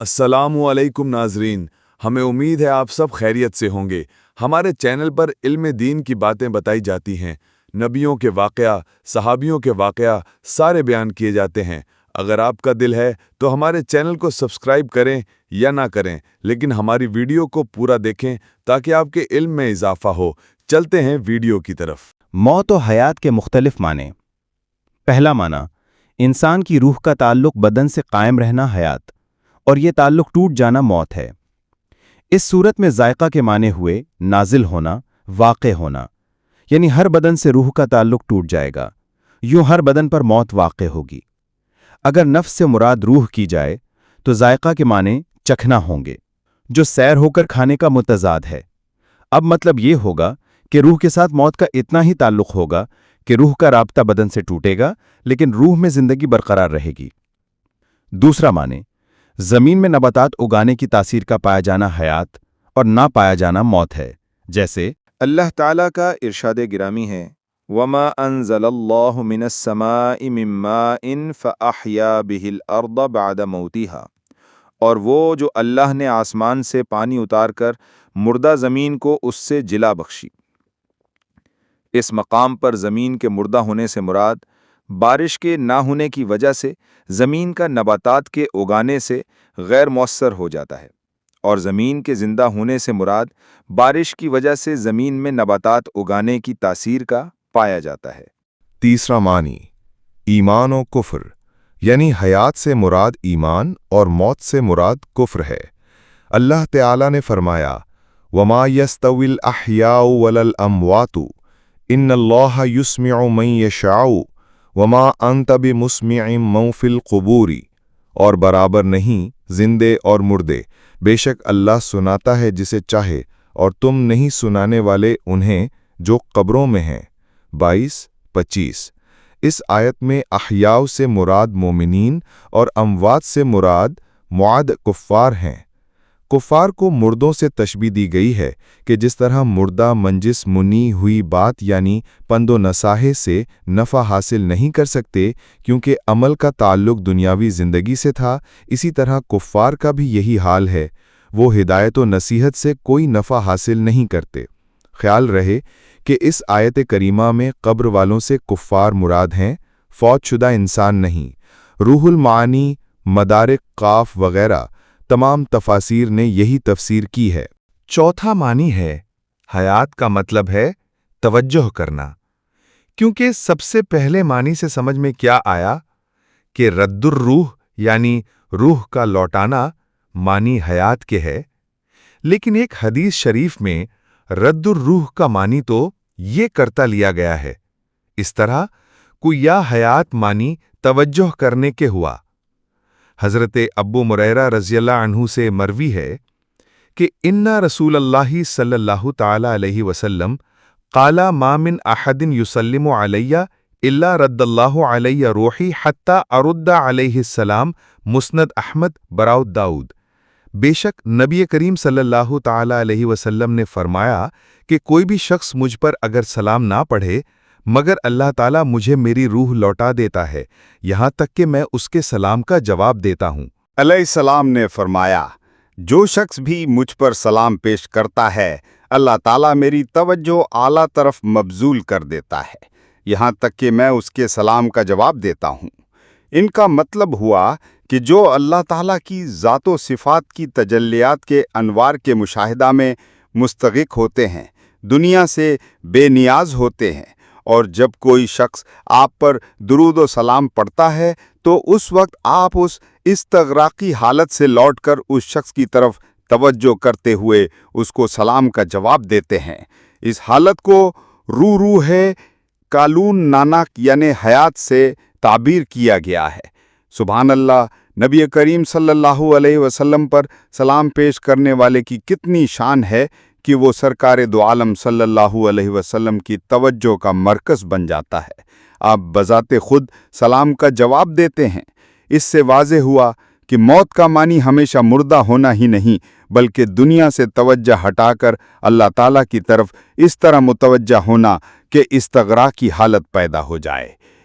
السلام علیکم ناظرین، ہمیں امید ہے آپ سب خیریت سے ہوں گے۔ ہمارے چینل پر علم دین کی باتیں بتائی جاتی ہیں، نبیوں کے واقعہ، صحابیوں کے واقعہ سارے بیان کیے جاتے ہیں۔ اگر آپ کا دل ہے تو ہمارے چینل کو سبسکرائب کریں یا نہ کریں، لیکن ہماری ویڈیو کو پورا دیکھیں تاکہ آپ کے علم میں اضافہ ہو۔ چلتے ہیں ویڈیو کی طرف۔ موت و حیات کے مختلف معنی۔ پہلا معنی، انسان کی روح کا تعلق بدن سے قائم رہنا حیات، اور یہ تعلق ٹوٹ جانا موت ہے۔ اس صورت میں ذائقہ کے معنی ہوئے نازل ہونا، واقع ہونا، یعنی ہر بدن سے روح کا تعلق ٹوٹ جائے گا، یوں ہر بدن پر موت واقع ہوگی۔ اگر نفس سے مراد روح کی جائے تو ذائقہ کے معنی چکھنا ہوں گے، جو سیر ہو کر کھانے کا متضاد ہے۔ اب مطلب یہ ہوگا کہ روح کے ساتھ موت کا اتنا ہی تعلق ہوگا کہ روح کا رابطہ بدن سے ٹوٹے گا لیکن روح میں زندگی برقرار رہے گی۔ دوسرا معنی، زمین میں نباتات اگانے کی تاثیر کا پایا جانا حیات اور نہ پایا جانا موت ہے، جیسے اللہ تعالیٰ کا ارشاد گرامی ہے وَمَا أَنزَلَ اللَّهُ مِنَ السَّمَاءِ مِن مَّاءٍ فَأَحْيَا بِهِ الْأَرْضَ بَعْدَ مَوْتِهَا، اور وہ جو اللہ نے آسمان سے پانی اتار کر مردہ زمین کو اس سے جلا بخشی۔ اس مقام پر زمین کے مردہ ہونے سے مراد بارش کے نہ ہونے کی وجہ سے زمین کا نباتات کے اگانے سے غیر مؤثر ہو جاتا ہے، اور زمین کے زندہ ہونے سے مراد بارش کی وجہ سے زمین میں نباتات اگانے کی تاثیر کا پایا جاتا ہے۔ تیسرا معنی، ایمان و کفر، یعنی حیات سے مراد ایمان اور موت سے مراد کفر ہے۔ اللہ تعالیٰ نے فرمایا وَمَا يَسْتَوِي الْأَحْيَاءُ وَلَا الْأَمْوَاتُ إِنَّ اللَّهَ يُسْمِعُ مَن يَشَاءُ وَمَا أَنْتَ بِمُسْمِعٍ مَّن فِي الْقُبُورِ، اور برابر نہیں زندے اور مردے، بے شک اللہ سناتا ہے جسے چاہے اور تم نہیں سنانے والے انہیں جو قبروں میں ہیں۔ 22-25۔ اس آیت میں احیاء سے مراد مومنین اور اموات سے مراد معاد کفار ہیں۔ کفار کو مردوں سے تشبیہ دی گئی ہے کہ جس طرح مردہ منجس منی ہوئی بات یعنی پند و نصاحے سے نفع حاصل نہیں کر سکتے کیونکہ عمل کا تعلق دنیاوی زندگی سے تھا، اسی طرح کفار کا بھی یہی حال ہے، وہ ہدایت و نصیحت سے کوئی نفع حاصل نہیں کرتے۔ خیال رہے کہ اس آیت کریمہ میں قبر والوں سے کفار مراد ہیں، فوت شدہ انسان نہیں۔ روح المعانی، مدارک قاف وغیرہ تمام تفاسیر نے یہی تفسیر کی ہے۔ چوتھا معنی ہے حیات کا مطلب ہے توجہ کرنا، کیونکہ سب سے پہلے معنی سے سمجھ میں کیا آیا کہ رد الروح یعنی روح کا لوٹانا معنی حیات کے ہے، لیکن ایک حدیث شریف میں رد الروح کا معنی تو یہ کرتا لیا گیا ہے، اس طرح کوئی یا حیات معنی توجہ کرنے کے ہوا۔ حضرت ابو ہریرہ رضی اللہ عنہ سے مروی ہے کہ اِنَّ رسول اللہ صلی اللہ تعالی علیہ وسلم قال ما من احد یسلم علی الا رد اللہ علی روحی حتی ارد علیہ السلام، مسند احمد براؤ داؤد۔ بے شک نبی کریم صلی اللہ تعالی علیہ وسلم نے فرمایا کہ کوئی بھی شخص مجھ پر اگر سلام نہ پڑھے مگر اللہ تعالیٰ مجھے میری روح لوٹا دیتا ہے، یہاں تک کہ میں اس کے سلام کا جواب دیتا ہوں۔ علیہ السلام نے فرمایا، جو شخص بھی مجھ پر سلام پیش کرتا ہے اللہ تعالیٰ میری توجہ اعلیٰ طرف مبذول کر دیتا ہے، یہاں تک کہ میں اس کے سلام کا جواب دیتا ہوں۔ ان کا مطلب ہوا کہ جو اللہ تعالیٰ کی ذات و صفات کی تجلیات کے انوار کے مشاہدہ میں مستغرق ہوتے ہیں، دنیا سے بے نیاز ہوتے ہیں، اور جب کوئی شخص آپ پر درود و سلام پڑھتا ہے تو اس وقت آپ اس استغراقی حالت سے لوٹ کر اس شخص کی طرف توجہ کرتے ہوئے اس کو سلام کا جواب دیتے ہیں۔ اس حالت کو روح کالون نانک یعنی حیات سے تعبیر کیا گیا ہے۔ سبحان اللہ، نبی کریم صلی اللہ علیہ وسلم پر سلام پیش کرنے والے کی کتنی شان ہے کہ وہ سرکار دو عالم صلی اللہ علیہ وسلم کی توجہ کا مرکز بن جاتا ہے۔ آپ بذات خود سلام کا جواب دیتے ہیں۔ اس سے واضح ہوا کہ موت کا معنی ہمیشہ مردہ ہونا ہی نہیں بلکہ دنیا سے توجہ ہٹا کر اللہ تعالیٰ کی طرف اس طرح متوجہ ہونا کہ استغراق کی حالت پیدا ہو جائے۔